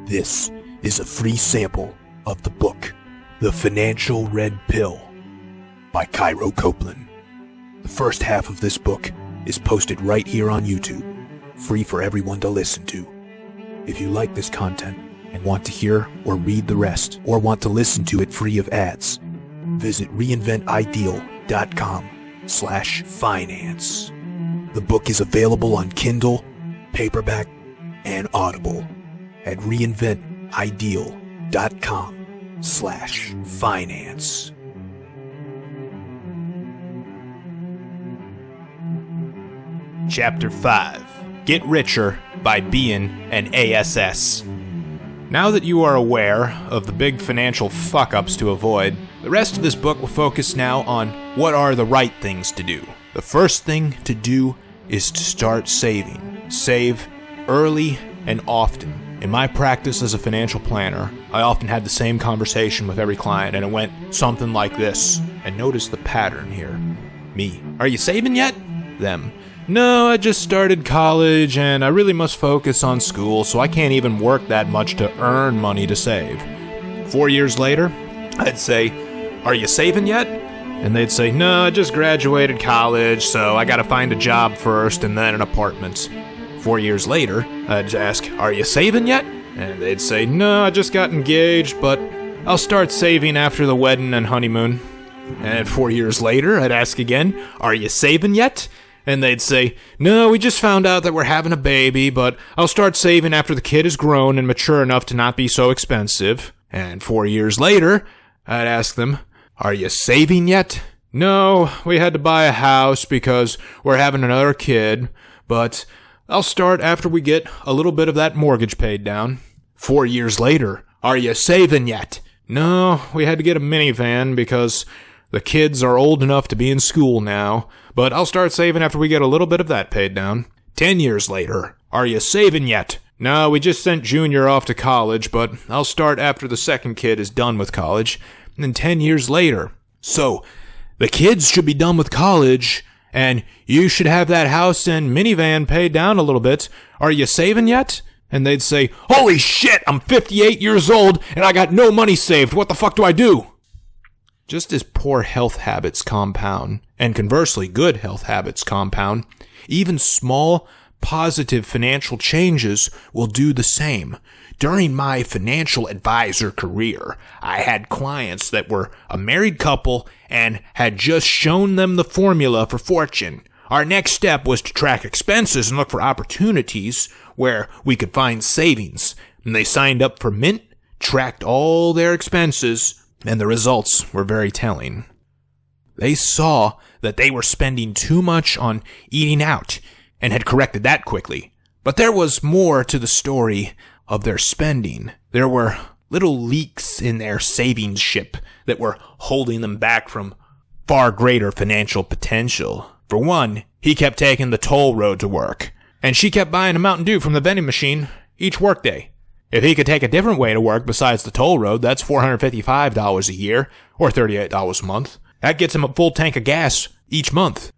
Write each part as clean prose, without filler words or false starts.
This is a free sample of the book, The Financial Red Pill by Cairo Copeland. The first half of this book is posted right here on YouTube, free for everyone to listen to. If you like this content and want to hear or read the rest, or want to listen to it free of ads, visit reinventideal.com/finance. The book is available on Kindle, paperback, and Audible at reinventideal.com/finance. Chapter 5. Get Richer by Being an A.S.S. Now that you are aware of the big financial fuck-ups to avoid, the rest of this book will focus now on what are the right things to do. The first thing to do is to start saving. Save early and often. In my practice as a financial planner, I often had the same conversation with every client, and it went something like this. And notice the pattern here. Me: are you saving yet? Them: no, I just started college and I really must focus on school, so I can't even work that much to earn money to save. 4 years later, I'd say, are you saving yet? And they'd say, no, I just graduated college, so I gotta find a job first and then an apartment. 4 years later, I'd ask, are you saving yet? And they'd say, no, I just got engaged, but I'll start saving after the wedding and honeymoon. And 4 years later, I'd ask again, are you saving yet? And they'd say, no, we just found out that we're having a baby, but I'll start saving after the kid is grown and mature enough to not be so expensive. And 4 years later, I'd ask them, are you saving yet? No, we had to buy a house because we're having another kid, but I'll start after we get a little bit of that mortgage paid down. 4 years later, are you saving yet? No, we had to get a minivan because the kids are old enough to be in school now, but I'll start saving after we get a little bit of that paid down. 10 years later, are you saving yet? No, we just sent Junior off to college, but I'll start after the second kid is done with college. And then 10 years later. So, the kids should be done with college, and you should have that house and minivan paid down a little bit. Are you saving yet? And they'd say, holy shit, I'm 58 years old, and I got no money saved. What the fuck do I do? Just as poor health habits compound, and conversely good health habits compound, even small, positive financial changes will do the same. During my financial advisor career, I had clients that were a married couple and had just shown them the formula for fortune. Our next step was to track expenses and look for opportunities where we could find savings. And they signed up for Mint, tracked all their expenses, and the results were very telling. They saw that they were spending too much on eating out and had corrected that quickly. But there was more to the story of their spending. There were little leaks in their savings ship that were holding them back from far greater financial potential. For one, he kept taking the toll road to work, and she kept buying a Mountain Dew from the vending machine each workday. If he could take a different way to work besides the toll road, that's $455 a year, or $38 a month. That gets him a full tank of gas each month.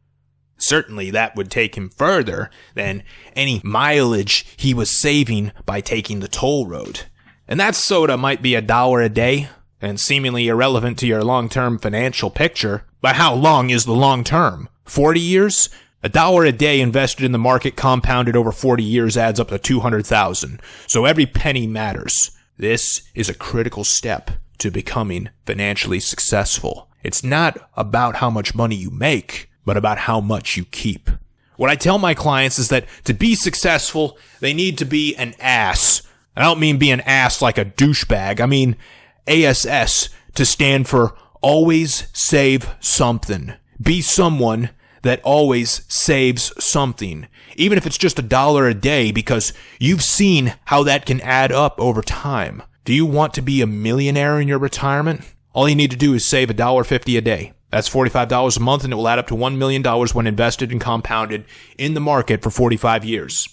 Certainly that would take him further than any mileage he was saving by taking the toll road. And that soda might be $1 a day, and seemingly irrelevant to your long-term financial picture. But how long is the long term? 40 years? $1 a day invested in the market compounded over 40 years adds up to $200,000. So every penny matters. This is a critical step to becoming financially successful. It's not about how much money you make, but about how much you keep. What I tell my clients is that to be successful, they need to be an ass. I don't mean be an ass like a douchebag. I mean A.S.S. to stand for always save something. Be someone that always saves something, even if it's just $1 a day, because you've seen how that can add up over time. Do you want to be a millionaire in your retirement? All you need to do is save $1.50 a day. That's $45 a month, and it will add up to $1 million when invested and compounded in the market for 45 years.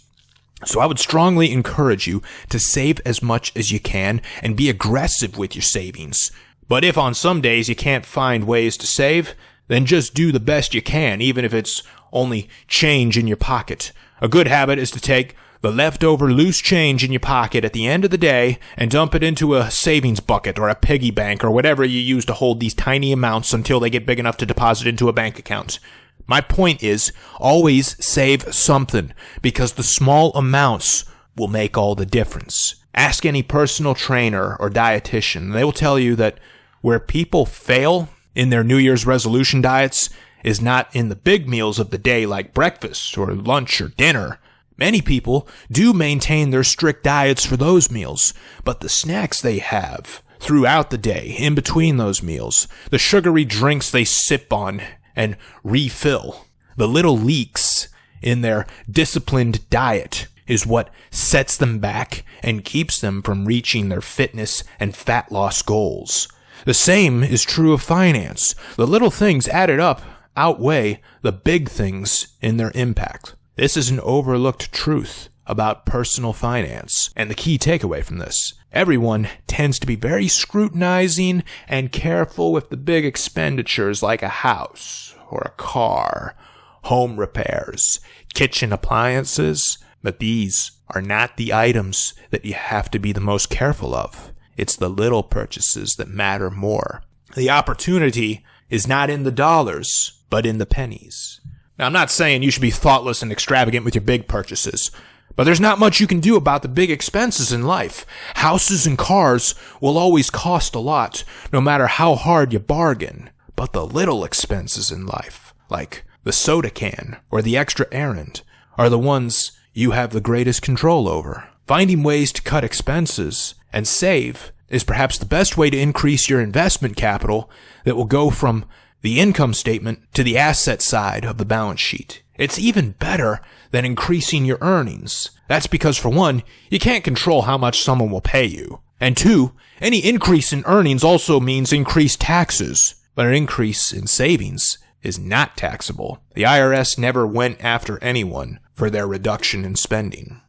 So I would strongly encourage you to save as much as you can and be aggressive with your savings. But if on some days you can't find ways to save, then just do the best you can, even if it's only change in your pocket. A good habit is to take the leftover loose change in your pocket at the end of the day and dump it into a savings bucket or a piggy bank or whatever you use to hold these tiny amounts until they get big enough to deposit into a bank account. My point is, always save something, because the small amounts will make all the difference. Ask any personal trainer or dietitian. They will tell you that where people fail in their New Year's resolution diets is not in the big meals of the day like breakfast or lunch or dinner. Many people do maintain their strict diets for those meals, but the snacks they have throughout the day, in between those meals, the sugary drinks they sip on and refill, the little leaks in their disciplined diet is what sets them back and keeps them from reaching their fitness and fat loss goals. The same is true of finance. The little things added up outweigh the big things in their impact. This is an overlooked truth about personal finance, and the key takeaway from this: everyone tends to be very scrutinizing and careful with the big expenditures like a house or a car, home repairs, kitchen appliances, but these are not the items that you have to be the most careful of. It's the little purchases that matter more. The opportunity is not in the dollars, but in the pennies. Now, I'm not saying you should be thoughtless and extravagant with your big purchases, but there's not much you can do about the big expenses in life. Houses and cars will always cost a lot, no matter how hard you bargain. But the little expenses in life, like the soda can or the extra errand, are the ones you have the greatest control over. Finding ways to cut expenses and save is perhaps the best way to increase your investment capital that will go from the income statement to the asset side of the balance sheet. It's even better than increasing your earnings. That's because, for one, you can't control how much someone will pay you. And two, any increase in earnings also means increased taxes. But an increase in savings is not taxable. The IRS never went after anyone for their reduction in spending.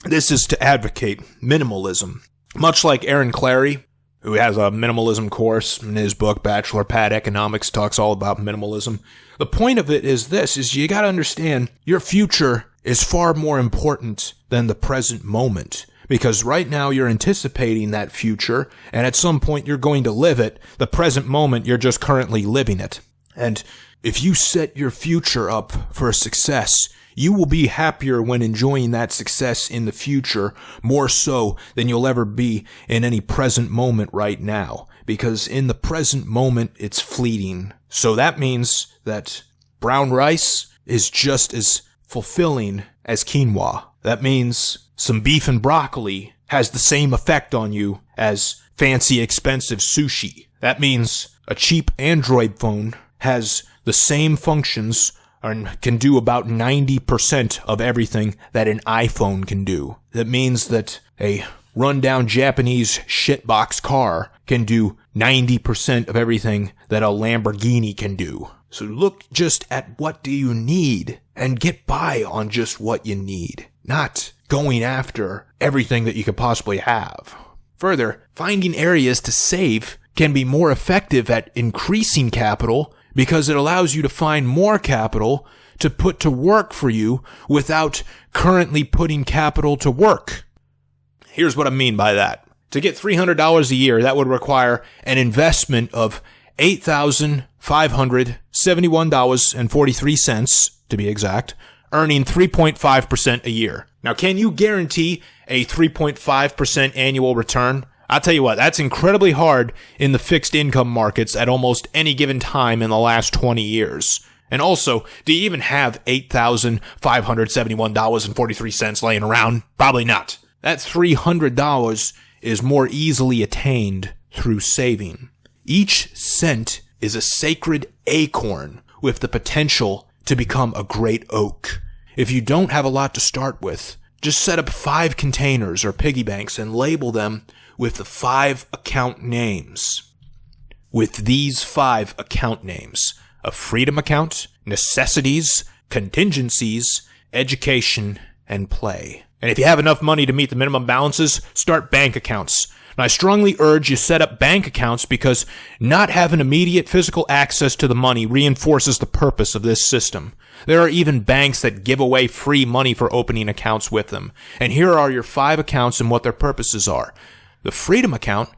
This is to advocate minimalism. Much like Aaron Clarey, who has a minimalism course in his book, Bachelor Pad Economics, talks all about minimalism. The point of it is this, is you gotta understand your future is far more important than the present moment. Because right now you're anticipating that future, and at some point you're going to live it. The present moment, you're just currently living it. And if you set your future up for success, you will be happier when enjoying that success in the future, more so than you'll ever be in any present moment right now. Because in the present moment, it's fleeting. So that means that brown rice is just as fulfilling as quinoa. That means some beef and broccoli has the same effect on you as fancy expensive sushi. That means a cheap Android phone has the same functions and can do about 90% of everything that an iPhone can do. That means that a rundown Japanese shitbox car can do 90% of everything that a Lamborghini can do. So look just at what do you need and get by on just what you need, not going after everything that you could possibly have. Further, finding areas to save can be more effective at increasing capital because it allows you to find more capital to put to work for you without currently putting capital to work. Here's what I mean by that. To get $300 a year, that would require an investment of $8,571.43, to be exact, earning 3.5% a year. Now, can you guarantee a 3.5% annual return? I'll tell you what, that's incredibly hard in the fixed income markets at almost any given time in the last 20 years. And also, do you even have $8,571.43 laying around? Probably not. That $300 is more easily attained through saving. Each cent is a sacred acorn with the potential to become a great oak. If you don't have a lot to start with, just set up 5 containers or piggy banks and label them with the 5 account names. With these 5 account names: a freedom account, necessities, contingencies, education, and play. And if you have enough money to meet the minimum balances, start bank accounts. And I strongly urge you set up bank accounts because not having immediate physical access to the money reinforces the purpose of this system. There are even banks that give away free money for opening accounts with them. And here are your 5 accounts and what their purposes are. The freedom account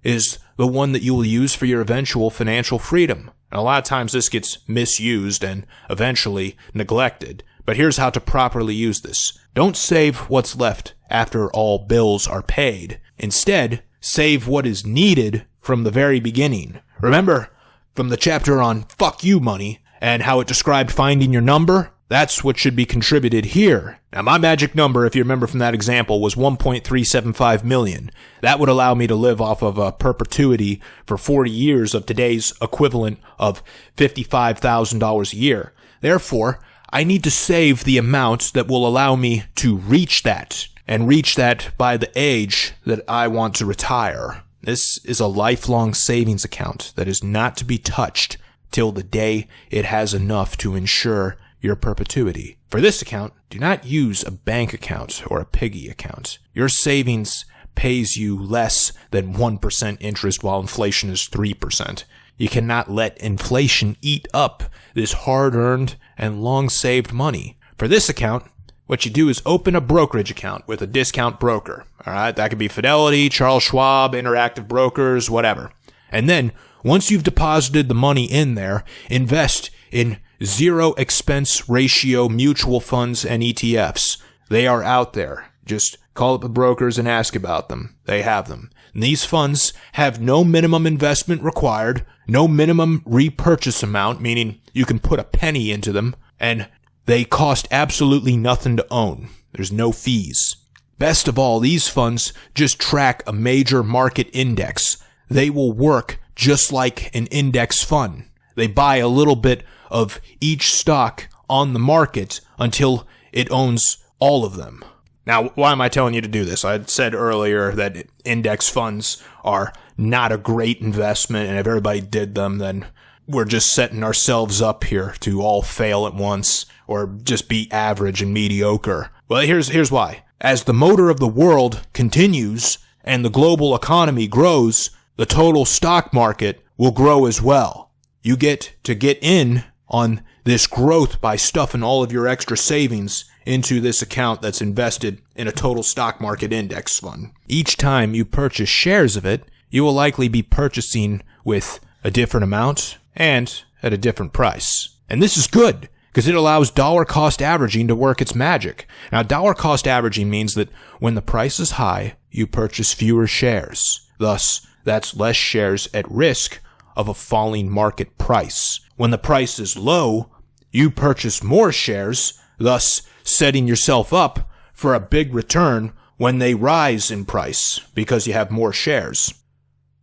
is the one that you will use for your eventual financial freedom. And a lot of times this gets misused and eventually neglected. But here's how to properly use this. Don't save what's left after all bills are paid. Instead, save what is needed from the very beginning. Remember from the chapter on fuck you money and how it described finding your number? That's what should be contributed here. Now, my magic number, if you remember from that example, was 1.375 million. That would allow me to live off of a perpetuity for 40 years of today's equivalent of $55,000 a year. Therefore, I need to save the amount that will allow me to reach that, and reach that by the age that I want to retire. This is a lifelong savings account that is not to be touched till the day it has enough to ensure your perpetuity. For this account, do not use a bank account or a piggy account. Your savings pays you less than 1% interest while inflation is 3%. You cannot let inflation eat up this hard-earned and long-saved money. For this account, what you do is open a brokerage account with a discount broker. All right, that could be Fidelity, Charles Schwab, Interactive Brokers, whatever. And then, once you've deposited the money in there, invest in zero expense ratio mutual funds and ETFs. They are out there. Just call up the brokers and ask about them. They have them. And these funds have no minimum investment required, no minimum repurchase amount, meaning you can put a penny into them, and they cost absolutely nothing to own. There's no fees. Best of all, these funds just track a major market index. They will work just like an index fund. They buy a little bit of each stock on the market until it owns all of them. Now, why am I telling you to do this? I had said earlier that index funds are not a great investment, and if everybody did them, then we're just setting ourselves up here to all fail at once or just be average and mediocre. Well, here's why. As the motor of the world continues and the global economy grows, the total stock market will grow as well. You get to get in on this growth by stuffing all of your extra savings into this account that's invested in a total stock market index fund. Each time you purchase shares of it, you will likely be purchasing with a different amount and at a different price. And this is good because it allows dollar cost averaging to work its magic. Now, dollar cost averaging means that when the price is high, you purchase fewer shares. Thus, that's less shares at risk of a falling market price. When the price is low, you purchase more shares, thus setting yourself up for a big return when they rise in price because you have more shares.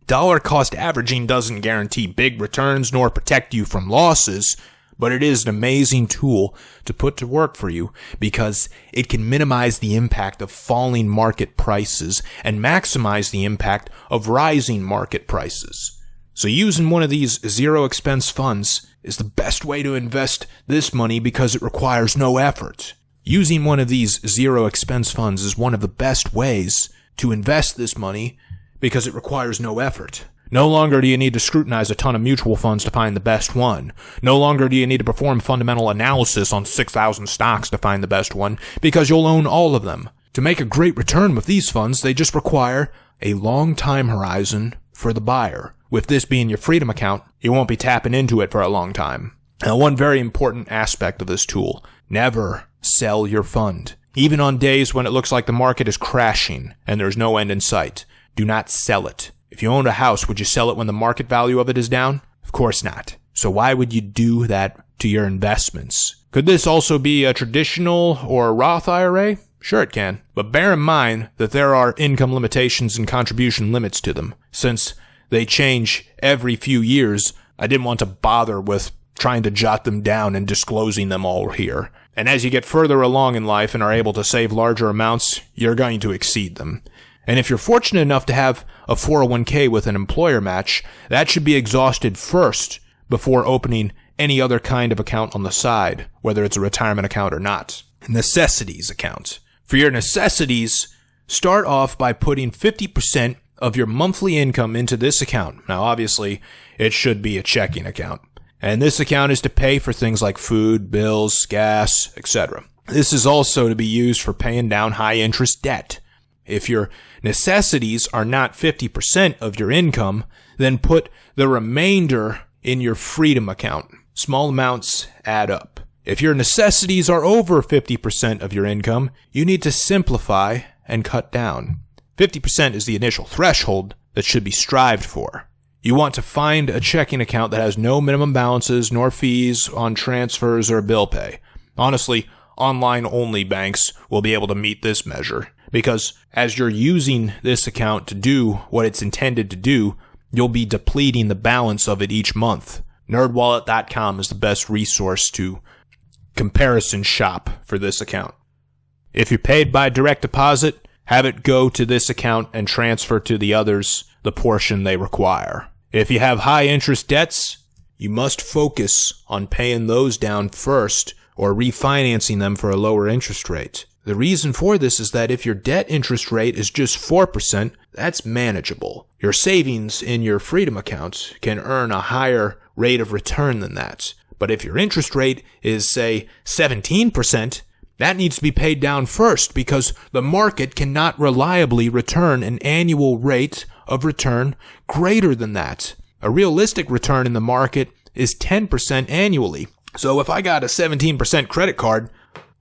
Dollar cost averaging doesn't guarantee big returns nor protect you from losses, but it is an amazing tool to put to work for you because it can minimize the impact of falling market prices and maximize the impact of rising market prices. So using one of these zero expense funds is the best way to invest this money because it requires no effort. Using one of these zero expense funds is one of the best ways to invest this money because it requires no effort. No longer do you need to scrutinize a ton of mutual funds to find the best one. No longer do you need to perform fundamental analysis on 6,000 stocks to find the best one because you'll own all of them. To make a great return with these funds, they just require a long time horizon for the buyer. With this being your freedom account, you won't be tapping into it for a long time. Now, one very important aspect of this tool, never sell your fund. Even on days when it looks like the market is crashing and there's no end in sight, do not sell it. If you owned a house, would you sell it when the market value of it is down? Of course not. So why would you do that to your investments? Could this also be a traditional or a Roth IRA? Sure it can. But bear in mind that there are income limitations and contribution limits to them. Since they change every few years, I didn't want to bother with trying to jot them down and disclosing them all here. And as you get further along in life and are able to save larger amounts, you're going to exceed them. And if you're fortunate enough to have a 401k with an employer match, that should be exhausted first before opening any other kind of account on the side, whether it's a retirement account or not. Necessities account. For your necessities, start off by putting 50% of your monthly income into this account. Now, obviously, it should be a checking account. And this account is to pay for things like food, bills, gas, etc. This is also to be used for paying down high-interest debt. If your necessities are not 50% of your income, then put the remainder in your freedom account. Small amounts add up. If your necessities are over 50% of your income, you need to simplify and cut down. 50% is the initial threshold that should be strived for. You want to find a checking account that has no minimum balances nor fees on transfers or bill pay. Honestly, online-only banks will be able to meet this measure, because as you're using this account to do what it's intended to do, you'll be depleting the balance of it each month. NerdWallet.com is the best resource to comparison shop for this account. If you're paid by direct deposit, have it go to this account and transfer to the others the portion they require. If you have high interest debts, you must focus on paying those down first or refinancing them for a lower interest rate. The reason for this is that if your debt interest rate is just 4%, that's manageable. Your savings in your freedom account can earn a higher rate of return than that. But if your interest rate is, say, 17%, that needs to be paid down first because the market cannot reliably return an annual rate of return greater than that. A realistic return in the market is 10% annually. So if I got a 17% credit card,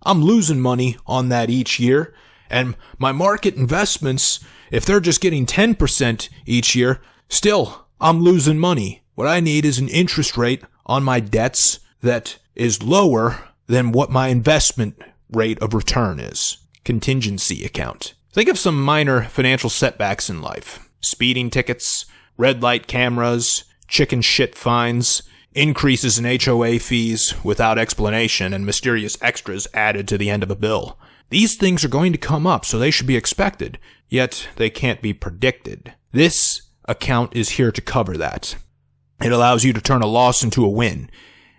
I'm losing money on that each year. And my market investments, if they're just getting 10% each year, still, I'm losing money. What I need is an interest rate on my debts that is lower than what my investment rate of return is. Contingency account. Think of some minor financial setbacks in life. Speeding tickets, red light cameras, chicken shit fines, increases in HOA fees without explanation, and mysterious extras added to the end of a bill. These things are going to come up, so they should be expected, yet they can't be predicted. This account is here to cover that. It allows you to turn a loss into a win,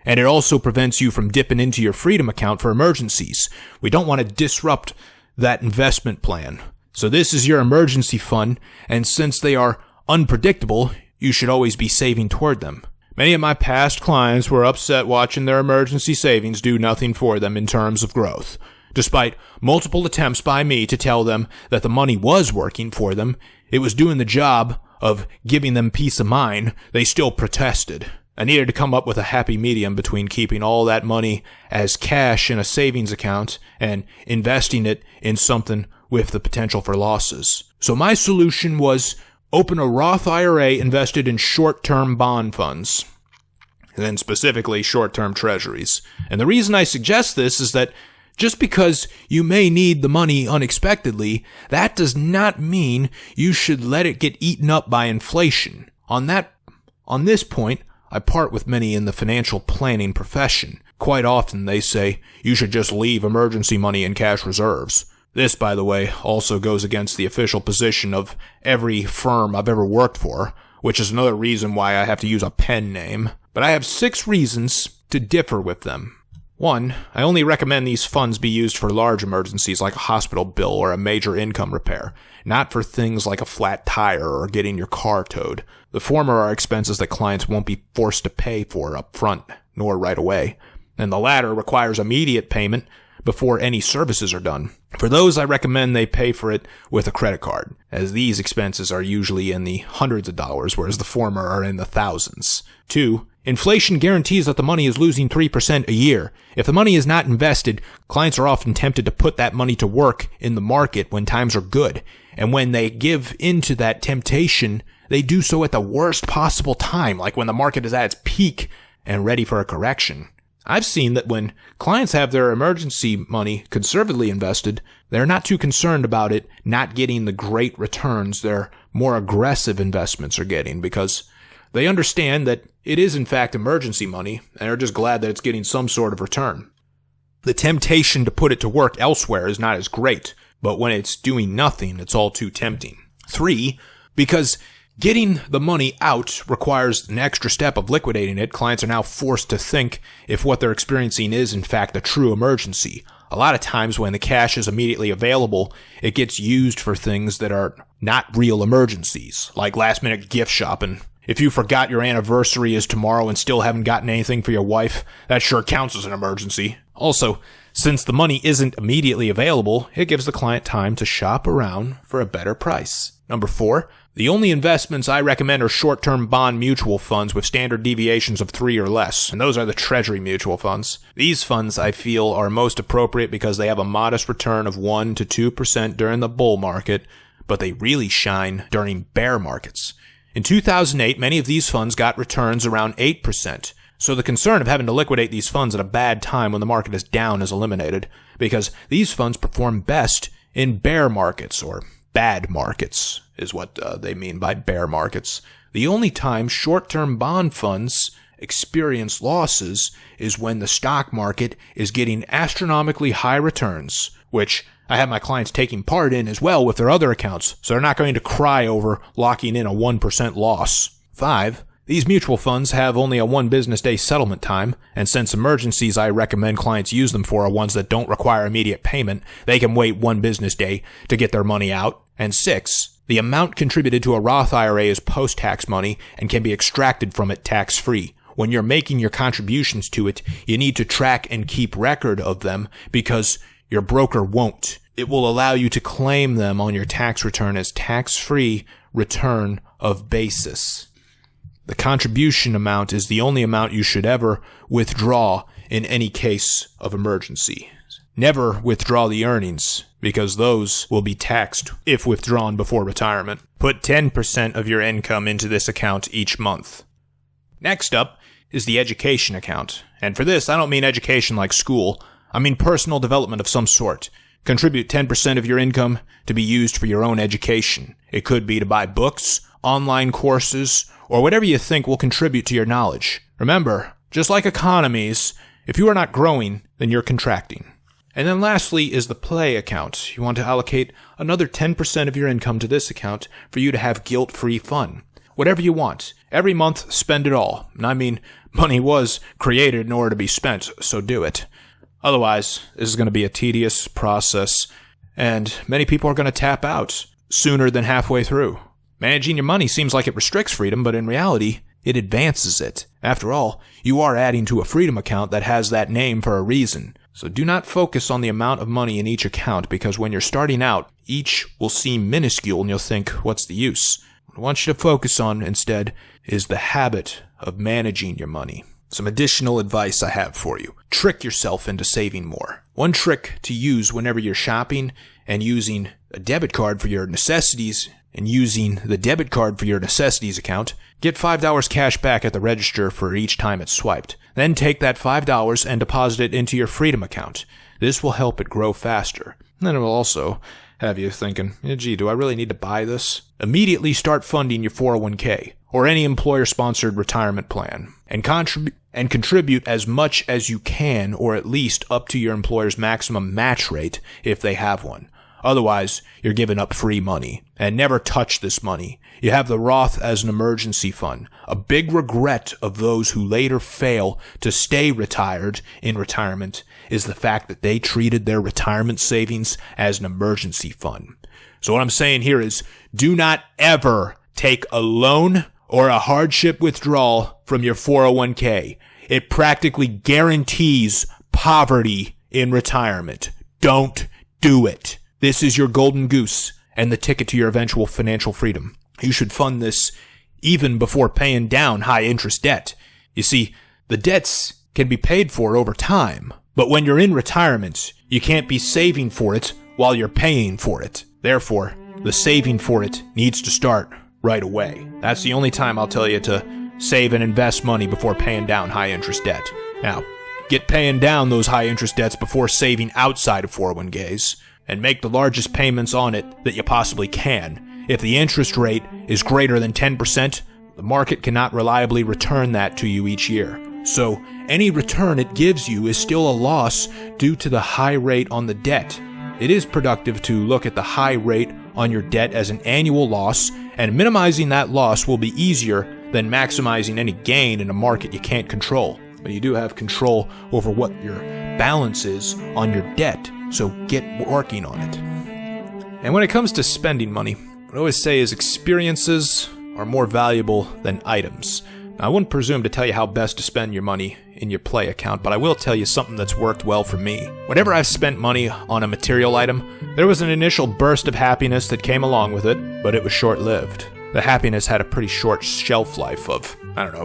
and it also prevents you from dipping into your freedom account for emergencies. We don't want to disrupt that investment plan. So this is your emergency fund, and since they are unpredictable, you should always be saving toward them. Many of my past clients were upset watching their emergency savings do nothing for them in terms of growth. Despite multiple attempts by me to tell them that the money was working for them, it was doing the job of giving them peace of mind, they still protested. I needed to come up with a happy medium between keeping all that money as cash in a savings account and investing it in something with the potential for losses. So my solution was open a Roth IRA invested in short-term bond funds, and then specifically short-term treasuries. And the reason I suggest this is that just because you may need the money unexpectedly, that does not mean you should let it get eaten up by inflation. On this point, I part with many in the financial planning profession. Quite often they say you should just leave emergency money in cash reserves. This, by the way, also goes against the official position of every firm I've ever worked for, which is another reason why I have to use a pen name. But I have 6 reasons to differ with them. 1, I only recommend these funds be used for large emergencies like a hospital bill or a major income repair, not for things like a flat tire or getting your car towed. The former are expenses that clients won't be forced to pay for up front, nor right away, and the latter requires immediate payment before any services are done. For those, I recommend they pay for it with a credit card, as these expenses are usually in the hundreds of dollars, whereas the former are in the thousands. 2, inflation guarantees that the money is losing 3% a year. If the money is not invested, clients are often tempted to put that money to work in the market when times are good. And when they give into that temptation, they do so at the worst possible time, like when the market is at its peak and ready for a correction. I've seen that when clients have their emergency money conservatively invested, they're not too concerned about it not getting the great returns their more aggressive investments are getting, because they understand that it is in fact emergency money and are just glad that it's getting some sort of return. The temptation to put it to work elsewhere is not as great, but when it's doing nothing, it's all too tempting. 3, because getting the money out requires an extra step of liquidating it, clients are now forced to think if what they're experiencing is in fact a true emergency. a lot of times when the cash is immediately available, it gets used for things that are not real emergencies, like last-minute gift shopping. If you forgot your anniversary is tomorrow and still haven't gotten anything for your wife, that sure counts as an emergency. Also, since the money isn't immediately available, it gives the client time to shop around for a better price. Number 4, the only investments I recommend are short-term bond mutual funds with standard deviations of 3 or less, and those are the Treasury mutual funds. These funds, I feel, are most appropriate because they have a modest return of 1 to 2% during the bull market, but they really shine during bear markets. In 2008, many of these funds got returns around 8%, so the concern of having to liquidate these funds at a bad time when the market is down is eliminated, because these funds perform best in bear markets, or bad markets, is what they mean by bear markets. The only time short-term bond funds experience losses is when the stock market is getting astronomically high returns, which I have my clients taking part in as well with their other accounts, so they're not going to cry over locking in a 1% loss. 5, these mutual funds have only a 1 business day settlement time, and since emergencies I recommend clients use them for are ones that don't require immediate payment, they can wait 1 business day to get their money out. And 6, the amount contributed to a Roth IRA is post-tax money and can be extracted from it tax-free. When you're making your contributions to it, you need to track and keep record of them because your broker won't. It will allow you to claim them on your tax return as tax-free return of basis. The contribution amount is the only amount you should ever withdraw in any case of emergency. Never withdraw the earnings, because those will be taxed if withdrawn before retirement. Put 10% of your income into this account each month. Next up is the education account. And for this, I don't mean education like school. I mean personal development of some sort. Contribute 10% of your income to be used for your own education. It could be to buy books, online courses, or whatever you think will contribute to your knowledge. Remember, just like economies, if you are not growing, then you're contracting. And then lastly is the play account. You want to allocate another 10% of your income to this account for you to have guilt-free fun. Whatever you want. Every month, spend it all. And I mean, money was created in order to be spent, so do it. Otherwise, this is going to be a tedious process, and many people are going to tap out sooner than halfway through. Managing your money seems like it restricts freedom, but in reality, it advances it. After all, you are adding to a freedom account that has that name for a reason. So do not focus on the amount of money in each account, because when you're starting out, each will seem minuscule and you'll think, what's the use? What I want you to focus on instead is the habit of managing your money. Some additional advice I have for you. Trick yourself into saving more. One trick to use whenever you're shopping and using a debit card for your necessities and using the debit card for your necessities account, get $5 cash back at the register for each time it's swiped. Then take that $5 and deposit it into your freedom account. This will help it grow faster. And then it will also have you thinking, gee, do I really need to buy this? Immediately start funding your 401k or any employer-sponsored retirement plan and contribute as much as you can, or at least up to your employer's maximum match rate if they have one. Otherwise, you're giving up free money. And never touch this money. You have the Roth as an emergency fund. A big regret of those who later fail to stay retired in retirement is the fact that they treated their retirement savings as an emergency fund. So what I'm saying here is, do not ever take a loan or a hardship withdrawal from your 401k. It practically guarantees poverty in retirement. Don't do it. This is your golden goose and the ticket to your eventual financial freedom. You should fund this even before paying down high-interest debt. You see, the debts can be paid for over time, but when you're in retirement, you can't be saving for it while you're paying for it. Therefore, the saving for it needs to start right away. That's the only time I'll tell you to save and invest money before paying down high-interest debt. Now, get paying down those high-interest debts before saving outside of 401ks. And make the largest payments on it that you possibly can. If the interest rate is greater than 10%, the market cannot reliably return that to you each year. So any return it gives you is still a loss due to the high rate on the debt. It is productive to look at the high rate on your debt as an annual loss, and minimizing that loss will be easier than maximizing any gain in a market you can't control. but you do have control over what your balance is on your debt, so get working on it. And when it comes to spending money, what I always say is experiences are more valuable than items. Now, I wouldn't presume to tell you how best to spend your money in your play account, but I will tell you something that's worked well for me. Whenever I've spent money on a material item, there was an initial burst of happiness that came along with it, but it was short-lived. The happiness had a pretty short shelf life of,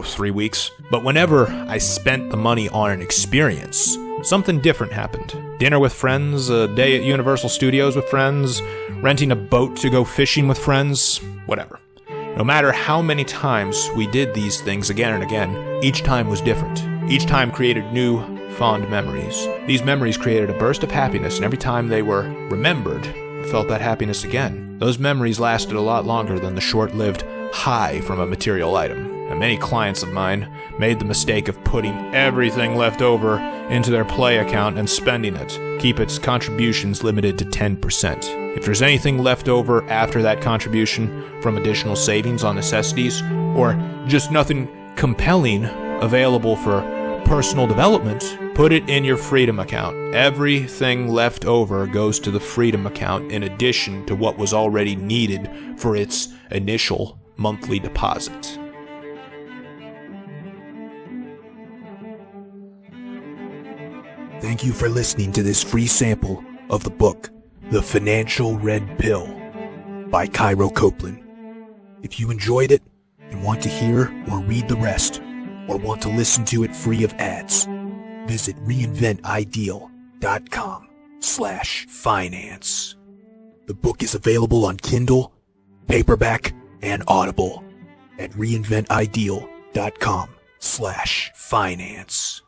3 weeks. But whenever I spent the money on an experience, something different happened. Dinner with friends, a day at Universal Studios with friends, renting a boat to go fishing with friends, whatever. No matter how many times we did these things again and again, each time was different. Each time created new, fond memories. These memories created a burst of happiness, and every time they were remembered, I felt that happiness again. Those memories lasted a lot longer than the short-lived high from a material item. And many clients of mine made the mistake of putting everything left over into their play account and spending it. Keep its contributions limited to 10%. If there's anything left over after that contribution from additional savings on necessities, or just nothing compelling available for personal development, put it in your freedom account. Everything left over goes to the freedom account in addition to what was already needed for its initial monthly deposit. Thank you for listening to this free sample of the book, The Financial Red Pill, by Cairo Copeland. If you enjoyed it and want to hear or read the rest, or want to listen to it free of ads, visit reinventideal.com/finance. The book is available on Kindle, paperback, and Audible at reinventideal.com/finance.